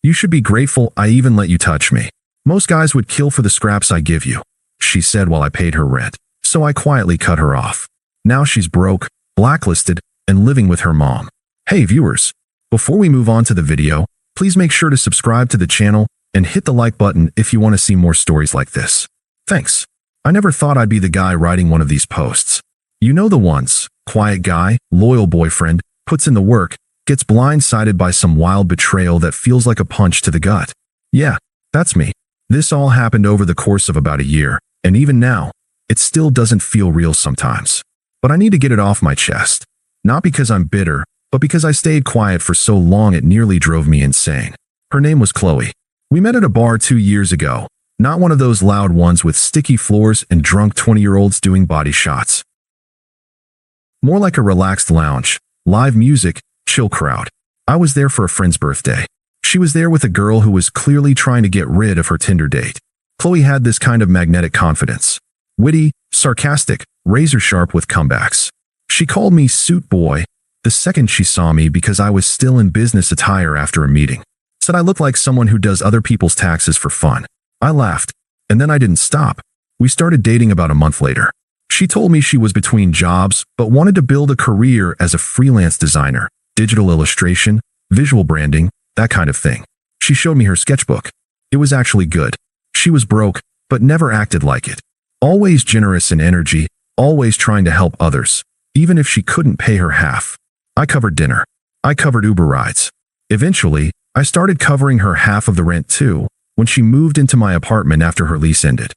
You should be grateful I even let you touch me. Most guys would kill for the scraps I give you, she said while I paid her rent. So I quietly cut her off. Now she's broke, blacklisted, and living with her mom. Hey viewers, before we move on to the video, please make sure to subscribe to the channel and hit the like button if you want to see more stories like this. Thanks. I never thought I'd be the guy writing one of these posts. You know the ones, quiet guy, loyal boyfriend, puts in the work, gets blindsided by some wild betrayal that feels like a punch to the gut. Yeah, that's me. This all happened over the course of about a year, and even now, it still doesn't feel real sometimes. But I need to get it off my chest. Not because I'm bitter, but because I stayed quiet for so long it nearly drove me insane. Her name was Chloe. We met at a bar 2 years ago, not one of those loud ones with sticky floors and drunk 20-year-olds doing body shots. More like a relaxed lounge, live music, chill crowd. I was there for a friend's birthday. She was there with a girl who was clearly trying to get rid of her Tinder date. Chloe had this kind of magnetic confidence. Witty, sarcastic, razor-sharp with comebacks. She called me suit boy the second she saw me because I was still in business attire after a meeting. Said I looked like someone who does other people's taxes for fun. I laughed, and then I didn't stop. We started dating about a month later. She told me she was between jobs but wanted to build a career as a freelance designer, digital illustration, visual branding, that kind of thing. She showed me her sketchbook. It was actually good. She was broke, but never acted like it. Always generous in energy, always trying to help others, even if she couldn't pay her half. I covered dinner. I covered Uber rides. Eventually, I started covering her half of the rent too, when she moved into my apartment after her lease ended.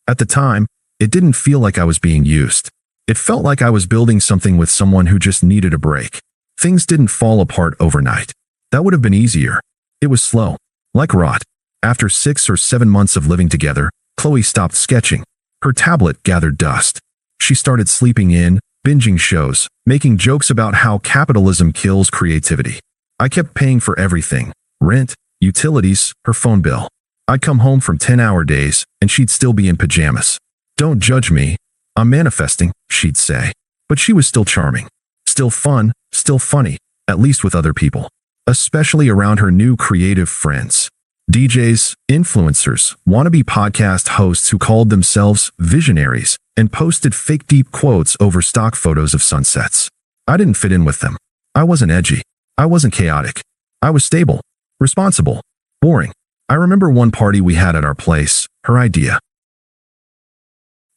At the time, it didn't feel like I was being used. It felt like I was building something with someone who just needed a break. Things didn't fall apart overnight. That would have been easier. It was slow, like rot. After 6 or 7 months of living together, Chloe stopped sketching. Her tablet gathered dust. She started sleeping in, binging shows, making jokes about how capitalism kills creativity. I kept paying for everything: rent, utilities, her phone bill. I'd come home from 10-hour days, and she'd still be in pajamas. Don't judge me. I'm manifesting, she'd say. But she was still charming. Still fun, still funny, at least with other people. Especially around her new creative friends. DJs, influencers, wannabe podcast hosts who called themselves visionaries and posted fake deep quotes over stock photos of sunsets. I didn't fit in with them. I wasn't edgy. I wasn't chaotic. I was stable, responsible, boring. I remember one party we had at our place, her idea.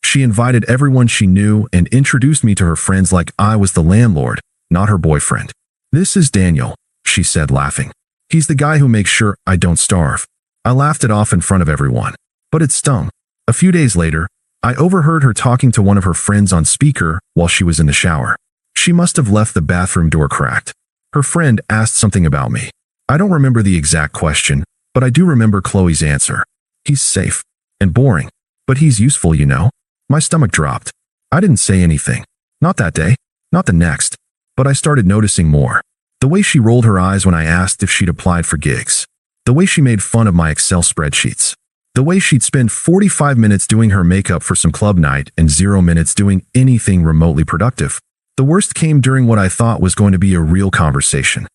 She invited everyone she knew and introduced me to her friends like I was the landlord, not her boyfriend. "This is Daniel," she said, laughing. "He's the guy who makes sure I don't starve." I laughed it off in front of everyone, but it stung. A few days later, I overheard her talking to one of her friends on speaker while she was in the shower. She must have left the bathroom door cracked. Her friend asked something about me. I don't remember the exact question, but I do remember Chloe's answer. "He's safe and boring, but he's useful, you know." My stomach dropped. I didn't say anything. Not that day, not the next, but I started noticing more. The way she rolled her eyes when I asked if she'd applied for gigs. The way she made fun of my Excel spreadsheets. The way she'd spend 45 minutes doing her makeup for some club night and 0 minutes doing anything remotely productive. The worst came during what I thought was going to be a real conversation.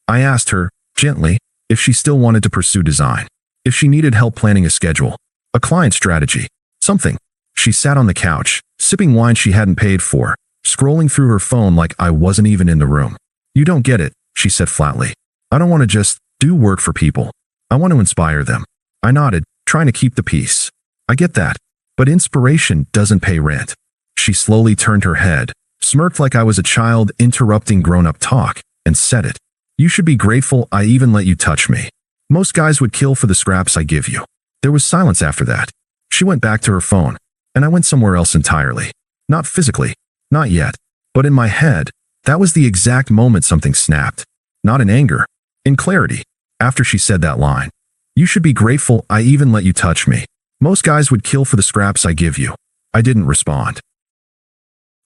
I asked her, gently, if she still wanted to pursue design. If she needed help planning a schedule, a client strategy, something. She sat on the couch, sipping wine she hadn't paid for, scrolling through her phone like I wasn't even in the room. "You don't get it," she said flatly. "I don't want to just do work for people. I want to inspire them." I nodded, trying to keep the peace. "I get that, but inspiration doesn't pay rent." She slowly turned her head, smirked like I was a child interrupting grown-up talk, and said it. "You should be grateful I even let you touch me. Most guys would kill for the scraps I give you." There was silence after that. She went back to her phone, and I went somewhere else entirely. Not physically, not yet, but in my head. That was the exact moment something snapped. Not in anger, in clarity. After she said that line, "You should be grateful I even let you touch me. Most guys would kill for the scraps I give you." I didn't respond.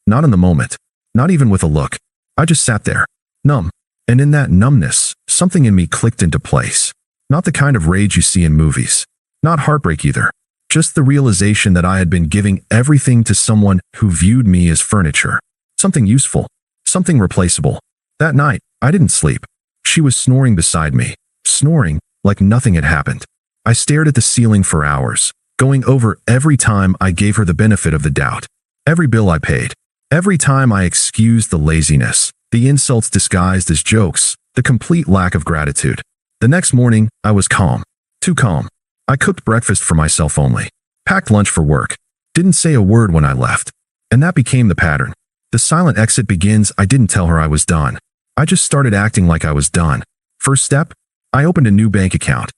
Not in the moment, not even with a look. I just sat there, numb. And in that numbness, something in me clicked into place. Not the kind of rage you see in movies. Not heartbreak either. Just the realization that I had been giving everything to someone who viewed me as furniture. Something useful. Something replaceable. That night, I didn't sleep. She was snoring beside me, snoring like nothing had happened. I stared at the ceiling for hours, going over every time I gave her the benefit of the doubt. Every bill I paid. Every time I excused the laziness, the insults disguised as jokes, the complete lack of gratitude. The next morning, I was calm. Too calm. I cooked breakfast for myself only. Packed lunch for work. Didn't say a word when I left. And that became the pattern. The silent exit begins. I didn't tell her I was done. I just started acting like I was done. First step, I opened a new bank account.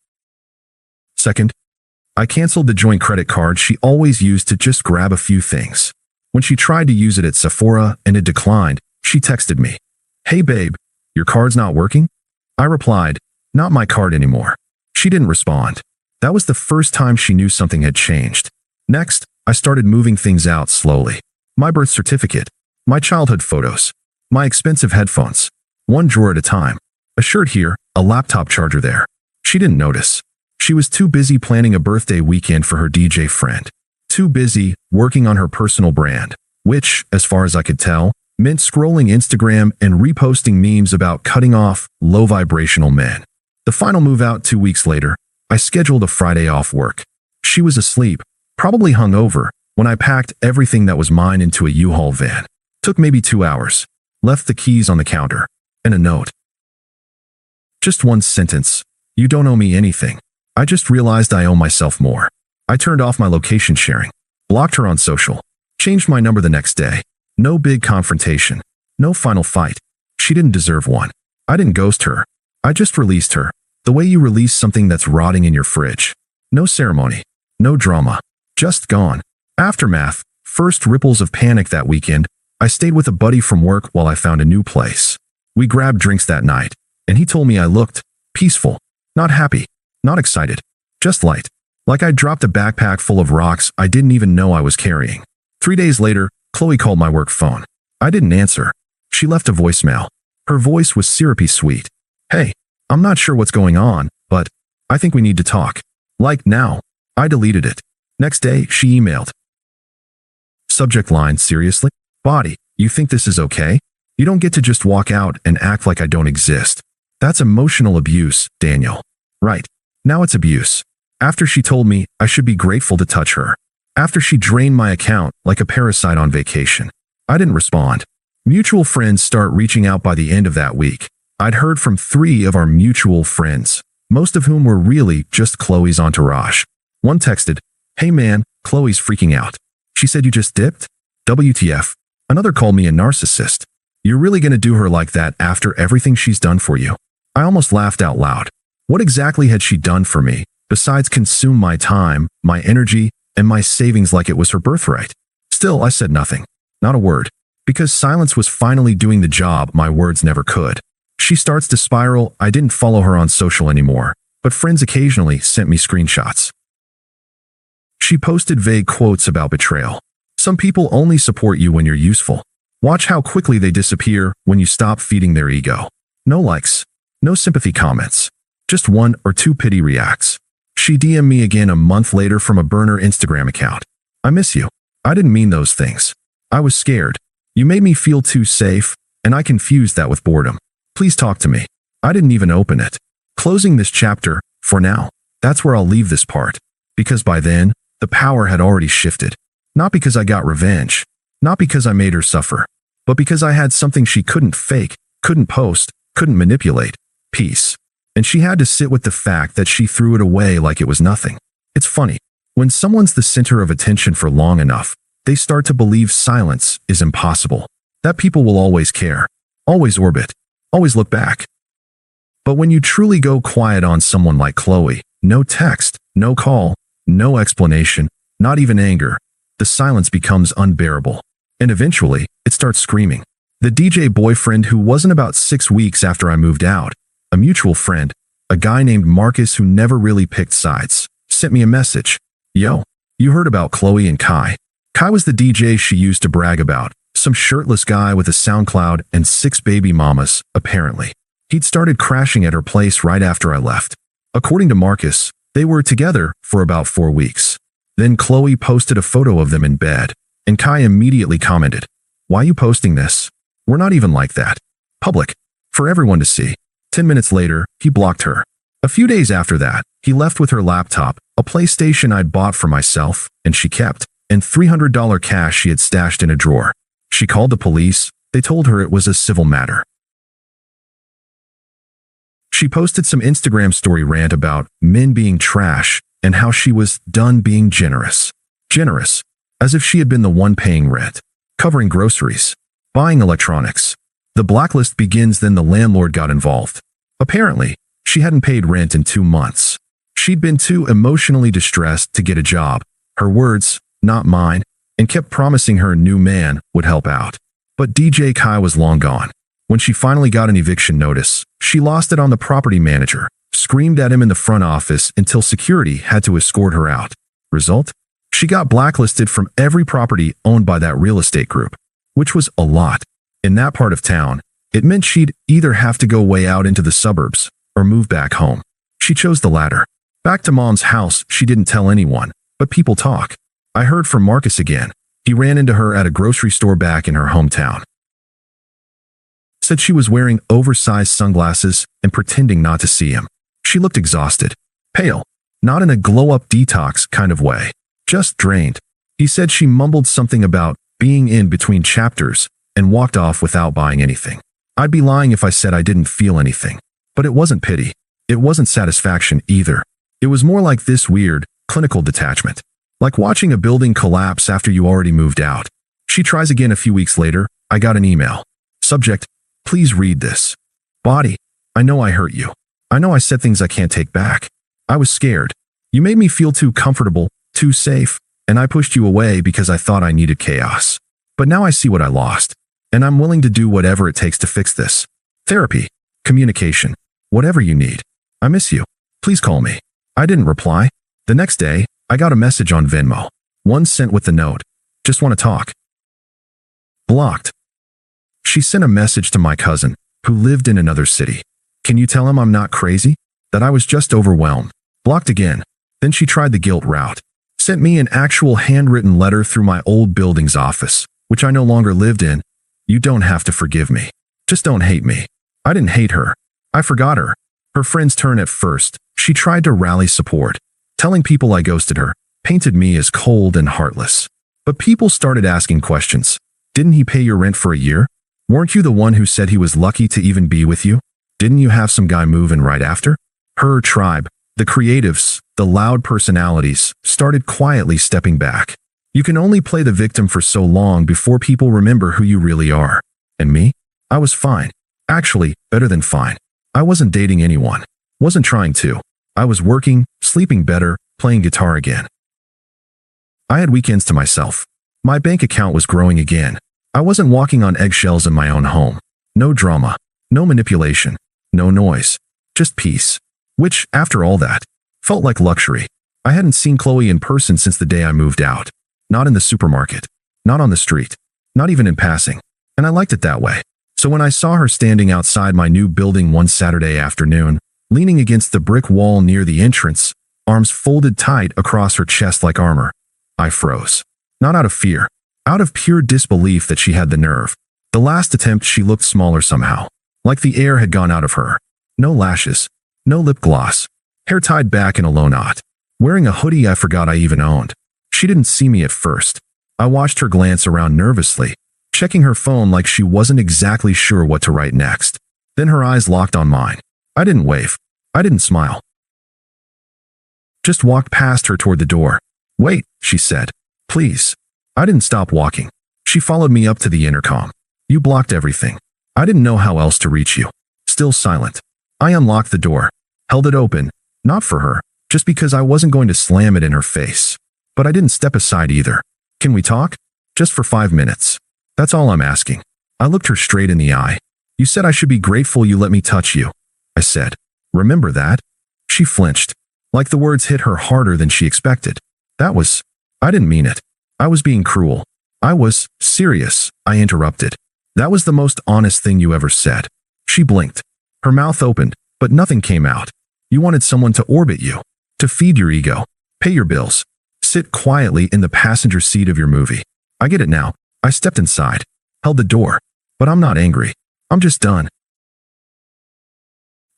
Second, I canceled the joint credit card she always used to just grab a few things. When she tried to use it at Sephora and it declined, she texted me, "Hey babe, your card's not working?" I replied, "Not my card anymore." She didn't respond. That was the first time she knew something had changed. Next, I started moving things out slowly. My birth certificate, my childhood photos, my expensive headphones, one drawer at a time. A shirt here, a laptop charger there. She didn't notice. She was too busy planning a birthday weekend for her DJ friend. Too busy working on her personal brand, which, as far as I could tell, meant scrolling Instagram and reposting memes about cutting off low-vibrational men. The final move out 2 weeks later, I scheduled a Friday off work. She was asleep, probably hungover, when I packed everything that was mine into a U-Haul van. Took maybe 2 hours. Left the keys on the counter. And a note. Just one sentence. "You don't owe me anything. I just realized I owe myself more." I turned off my location sharing. Blocked her on social. Changed my number the next day. No big confrontation. No final fight. She didn't deserve one. I didn't ghost her. I just released her. The way you release something that's rotting in your fridge. No ceremony. No drama. Just gone. Aftermath. First ripples of panic that weekend. I stayed with a buddy from work while I found a new place. We grabbed drinks that night, and he told me I looked peaceful. Not happy. Not excited. Just light. Like I dropped a backpack full of rocks I didn't even know I was carrying. 3 days later, Chloe called my work phone. I didn't answer. She left a voicemail. Her voice was syrupy sweet. "Hey, I'm not sure what's going on, but I think we need to talk. Like now." I deleted it. Next day, she emailed. Subject line, "Seriously? Body, you think this is okay? You don't get to just walk out and act like I don't exist. That's emotional abuse, Daniel." Right. Now it's abuse. After she told me I should be grateful to touch her. After she drained my account like a parasite on vacation. I didn't respond. Mutual friends start reaching out by the end of that week. I'd heard from 3 of our mutual friends, most of whom were really just Chloe's entourage. One texted, "Hey man, Chloe's freaking out. She said you just dipped? WTF. Another called me a narcissist. You're really gonna do her like that after everything she's done for you?" I almost laughed out loud. What exactly had she done for me, besides consume my time, my energy, and my savings like it was her birthright? Still, I said nothing. Not a word. Because silence was finally doing the job my words never could. She starts to spiral. I didn't follow her on social anymore, but friends occasionally sent me screenshots. She posted vague quotes about betrayal. Some people only support you when you're useful. Watch how quickly they disappear when you stop feeding their ego. No likes. No sympathy comments. Just 1 or 2 pity reacts. She DM'd me again a month later from a burner Instagram account. "I miss you. I didn't mean those things. I was scared. You made me feel too safe, and I confused that with boredom. Please talk to me." I didn't even open it. Closing this chapter, for now. That's where I'll leave this part. Because by then, the power had already shifted. Not because I got revenge. Not because I made her suffer. But because I had something she couldn't fake, couldn't post, couldn't manipulate. Peace. And she had to sit with the fact that she threw it away like it was nothing. It's funny. When someone's the center of attention for long enough, they start to believe silence is impossible. That people will always care. Always orbit. Always look back. But when you truly go quiet on someone like Chloe, no text, no call, no explanation, not even anger, the silence becomes unbearable. And eventually, it starts screaming. The DJ boyfriend who wasn't about 6 weeks after I moved out, a mutual friend, a guy named Marcus who never really picked sides, sent me a message. "Yo, you heard about Chloe and Kai?" Kai was the DJ she used to brag about, some shirtless guy with a SoundCloud and 6 baby mamas, apparently. He'd started crashing at her place right after I left. According to Marcus, they were together for about 4 weeks. Then Chloe posted a photo of them in bed, and Kai immediately commented, "Why you posting this? We're not even like that. Public. For everyone to see." 10 minutes later, he blocked her. A few days after that, he left with her laptop, a PlayStation I'd bought for myself, and she kept, and $300 cash she had stashed in a drawer. She called the police. They told her it was a civil matter. She posted some Instagram story rant about men being trash and how she was done being generous. Generous, as if she had been the one paying rent, covering groceries, buying electronics. The blacklist begins, then the landlord got involved. Apparently, she hadn't paid rent in 2 months. She'd been too emotionally distressed to get a job, her words, not mine, and kept promising her new man would help out. But DJ Kai was long gone. When she finally got an eviction notice, she lost it on the property manager, screamed at him in the front office until security had to escort her out. Result? She got blacklisted from every property owned by that real estate group, which was a lot. In that part of town, it meant she'd either have to go way out into the suburbs or move back home. She chose the latter. Back to Mom's house, she didn't tell anyone, but people talk. I heard from Marcus again. He ran into her at a grocery store back in her hometown. Said she was wearing oversized sunglasses and pretending not to see him. She looked exhausted, pale, not in a glow-up detox kind of way, just drained. He said she mumbled something about being in between chapters and walked off without buying anything. I'd be lying if I said I didn't feel anything. But it wasn't pity. It wasn't satisfaction either. It was more like this weird, clinical detachment. Like watching a building collapse after you already moved out. She tries again a few weeks later. I got an email. Subject: please read this. Body: I know I hurt you. I know I said things I can't take back. I was scared. You made me feel too comfortable, too safe, and I pushed you away because I thought I needed chaos. But now I see what I lost, and I'm willing to do whatever it takes to fix this. Therapy, communication, whatever you need. I miss you. Please call me. I didn't reply. The next day, I got a message on Venmo. One sent with the note: just want to talk. Blocked. She sent a message to my cousin, who lived in another city. Can you tell him I'm not crazy? That I was just overwhelmed. Blocked again. Then she tried the guilt route. Sent me an actual handwritten letter through my old building's office, which I no longer lived in. You don't have to forgive me. Just don't hate me. I didn't hate her. I forgot her. Her friend's turn at first. She tried to rally support, telling people I ghosted her, painted me as cold and heartless. But people started asking questions. Didn't he pay your rent for a year? Weren't you the one who said he was lucky to even be with you? Didn't you have some guy move in right after? Her tribe, the creatives, the loud personalities, started quietly stepping back. You can only play the victim for so long before people remember who you really are. And me? I was fine. Actually, better than fine. I wasn't dating anyone. Wasn't trying to. I was working, sleeping better, playing guitar again. I had weekends to myself. My bank account was growing again. I wasn't walking on eggshells in my own home. No drama. No manipulation. No noise. Just peace. Which, after all that, felt like luxury. I hadn't seen Chloe in person since the day I moved out. Not in the supermarket. Not on the street. Not even in passing. And I liked it that way. So when I saw her standing outside my new building one Saturday afternoon, leaning against the brick wall near the entrance, arms folded tight across her chest like armor, I froze. Not out of fear. Out of pure disbelief that she had the nerve. The last attempt she looked smaller somehow. Like the air had gone out of her. No lashes. No lip gloss. Hair tied back in a low knot. Wearing a hoodie I forgot I even owned. She didn't see me at first. I watched her glance around nervously, checking her phone like she wasn't exactly sure what to write next. Then her eyes locked on mine. I didn't wave. I didn't smile. Just walked past her toward the door. Wait, she said. Please. I didn't stop walking. She followed me up to the intercom. You blocked everything. I didn't know how else to reach you. Still silent. I unlocked the door. Held it open. Not for her. Just because I wasn't going to slam it in her face. But I didn't step aside either. Can we talk? Just for 5 minutes. That's all I'm asking. I looked her straight in the eye. You said I should be grateful you let me touch you. I said. Remember that? She flinched. Like the words hit her harder than she expected. I didn't mean it. I was being cruel. I was serious, I interrupted. That was the most honest thing you ever said. She blinked. Her mouth opened, but nothing came out. You wanted someone to orbit you, to feed your ego, pay your bills, sit quietly in the passenger seat of your movie. I get it now. I stepped inside, held the door, but I'm not angry. I'm just done.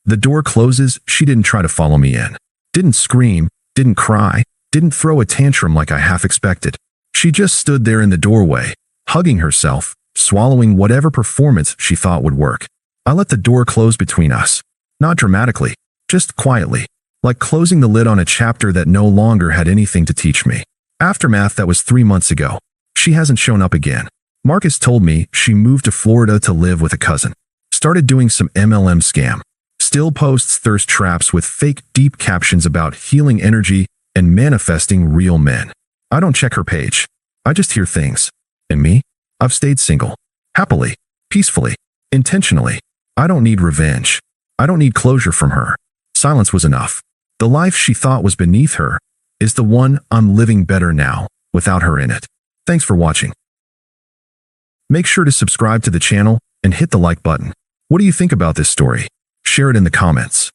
The door closes, she didn't try to follow me in. Didn't scream, didn't cry, didn't throw a tantrum like I half expected. She just stood there in the doorway, hugging herself, swallowing whatever performance she thought would work. I let the door close between us. Not dramatically, just quietly, like closing the lid on a chapter that no longer had anything to teach me. Aftermath, that was 3 months ago. She hasn't shown up again. Marcus told me she moved to Florida to live with a cousin. Started doing some MLM scam. Still posts thirst traps with fake deep captions about healing energy and manifesting real men. I don't check her page. I just hear things. And me? I've stayed single. Happily. Peacefully. Intentionally. I don't need revenge. I don't need closure from her. Silence was enough. The life she thought was beneath her is the one I'm living better now, without her in it. Thanks for watching. Make sure to subscribe to the channel and hit the like button. What do you think about this story? Share it in the comments.